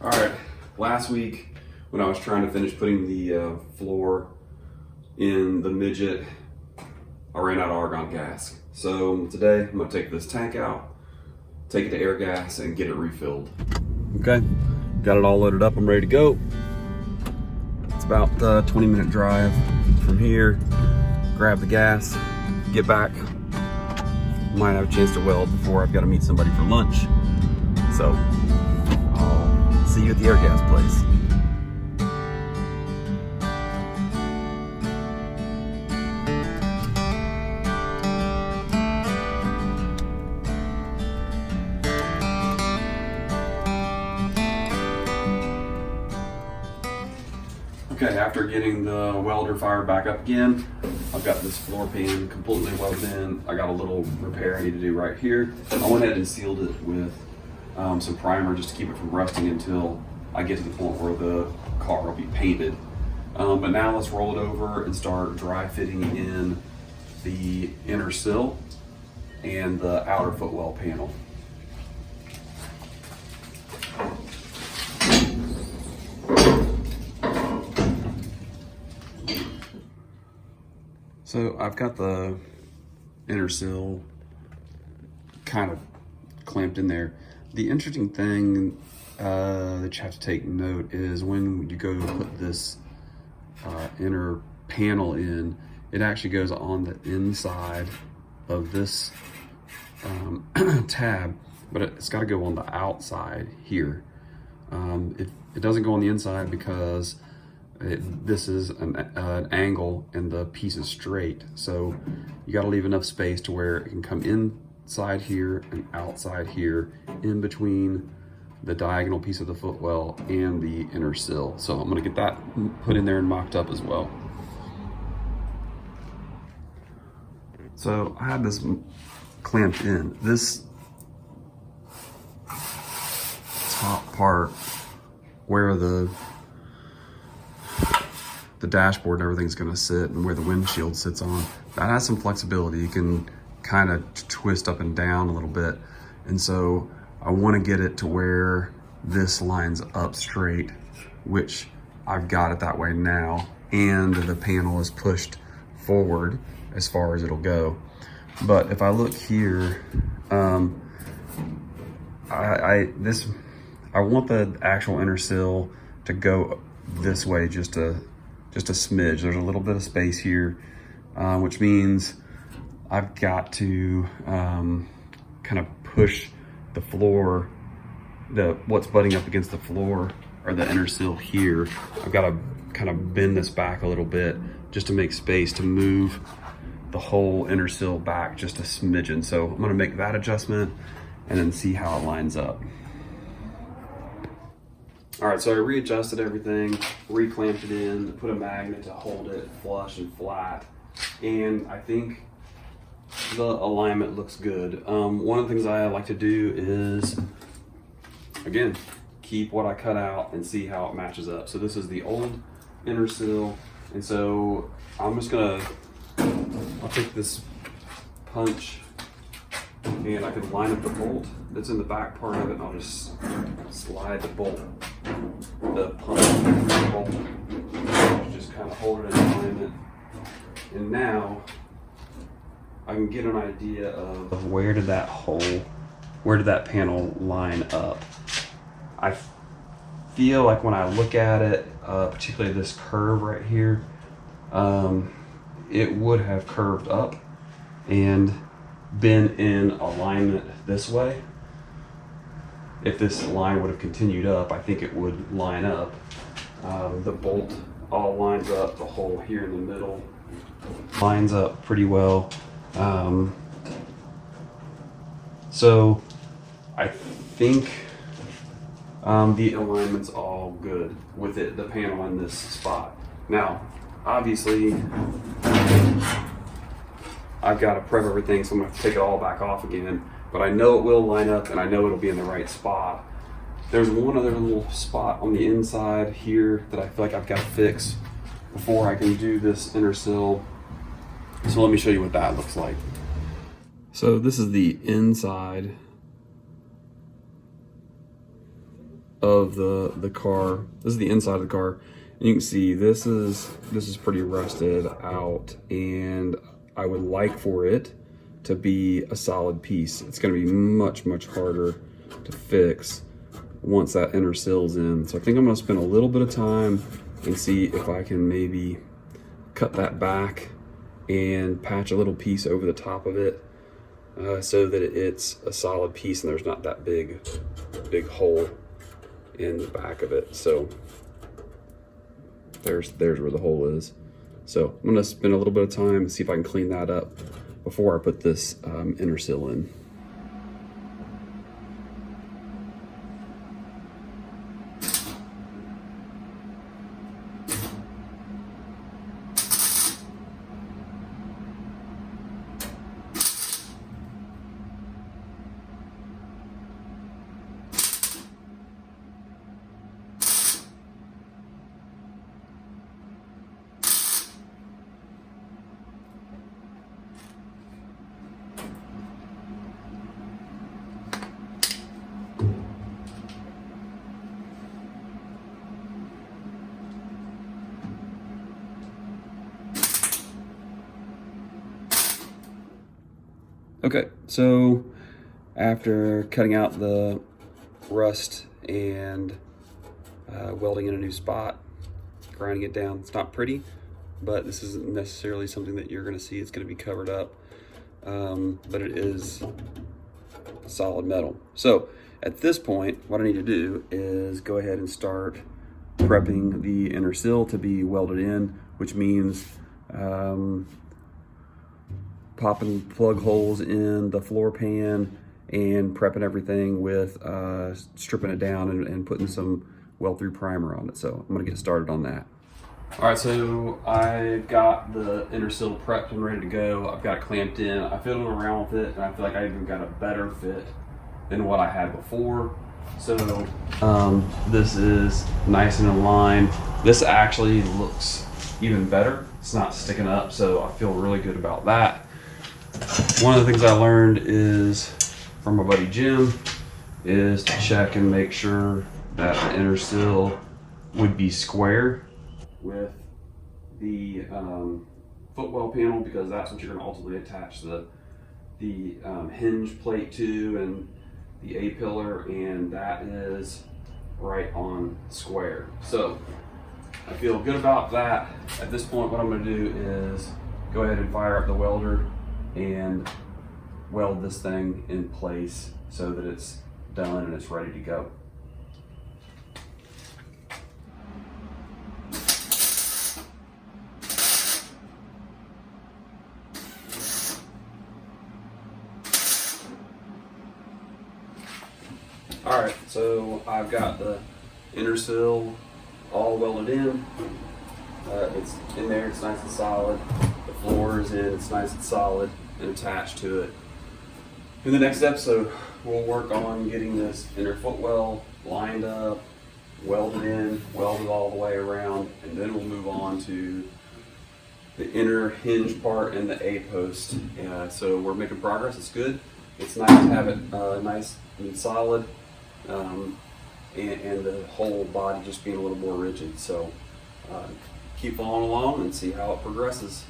All right, last week when I was trying to finish putting the floor in the Midget, I ran out of argon gas. So today I'm gonna take this tank out, take it to air gas and get it refilled. Okay, got it all loaded up, I'm ready to go. It's about a 20-minute drive from here. Grab the gas, get back. Might have a chance to weld before I've got to meet somebody for lunch. So I'll see you at the air gas place. Okay, after getting the welder fired back up again, I've got this floor pan completely welded in. I got a little repair I need to do right here. I went ahead and sealed it with some primer just to keep it from rusting until I get to the point where the car will be painted. But now let's roll it over and start dry fitting in the inner sill and the outer footwell panel. So I've got the inner sill kind of clamped in there. The interesting thing that you have to take note is when you go to put this inner panel in, it actually goes on the inside of this tab, but it's got to go on the outside here. It doesn't go on the inside because this is an angle and the piece is straight, so you got to leave enough space to where it can come inside here and outside here in between the diagonal piece of the footwell and the inner sill. So I'm going to get that put in there and mocked up as well. So I have this clamped in. This top part where the dashboard and everything's going to sit and where the windshield sits on, that has some flexibility. You can kind of twist up and down a little bit, and so I want to get it to where this lines up straight, which I've got it that way now, and the panel is pushed forward as far as it'll go. But if I look here, I want the actual inner sill to go this way just a smidge. There's a little bit of space here, which means I've got to kind of push the floor, what's butting up against the floor or the inner sill here. I've got to kind of bend this back a little bit just to make space to move the whole inner sill back just a smidgen. So I'm going to make that adjustment and then see how it lines up. All right, so I readjusted everything, reclamped it in, put a magnet to hold it flush and flat, and I think the alignment looks good. One of the things I like to do is, again, keep what I cut out and see how it matches up. So this is the old inner sill, and so I'm just gonna, I'll take this punch and I can line up the bolt that's in the back part of it, and I'll just slide the bolt, the punch bolt, just kind of hold it in alignment. And now I can get an idea of where did that panel line up. I feel like when I look at it, particularly this curve right here, it would have curved up and been in alignment this way. If this line would have continued up, I think it would line up. The bolt all lines up, the hole here in the middle lines up pretty well. So I think the alignment's all good with it, the panel in this spot. Now, obviously, I've got to prep everything, so I'm going to take it all back off again, but I know it will line up and I know it'll be in the right spot. There's one other little spot on the inside here that I feel like I've got to fix before I can do this inner sill. So let me show you what that looks like. So this is the inside of the car. This is the inside of the car. And you can see this is pretty rusted out, and I would like for it to be a solid piece. It's gonna be much harder to fix once that inner sill's in. So I think I'm gonna spend a little bit of time and see if I can maybe cut that back and patch a little piece over the top of it, so that it's a solid piece and there's not that big hole in the back of it. So there's where the hole is. So I'm gonna spend a little bit of time and see if I can clean that up before I put this inner sill in. Okay, so after cutting out the rust and welding in a new spot, grinding it down, it's not pretty, but this isn't necessarily something that you're gonna see. It's gonna be covered up, but it is solid metal. So at this point, what I need to do is go ahead and start prepping the inner sill to be welded in, which means popping plug holes in the floor pan and prepping everything with stripping it down and putting some weld through primer on it. So I'm gonna get started on that. All right, so I got the inner sill prepped and ready to go. I've got it clamped in. I fiddled around with it, and I feel like I even got a better fit than what I had before. So this is nice and in line. This actually looks even better. It's not sticking up, so I feel really good about that. One of the things I learned is from my buddy Jim is to check and make sure that the inner sill would be square with the footwell panel, because that's what you're going to ultimately attach the hinge plate to and the A-pillar, and that is right on square. So I feel good about that. At this point, what I'm going to do is go ahead and fire up the welder and weld this thing in place so that it's done and it's ready to go. All right, so I've got the inner sill all welded in. It's in there, it's nice and solid. The floor is in, it's nice and solid and attached to it. In the next episode, we'll work on getting this inner footwell lined up, welded in, welded all the way around, and then we'll move on to the inner hinge part and the A-post. So we're making progress, it's good. It's nice to have it nice and solid, and the whole body just being a little more rigid. So keep following along and see how it progresses.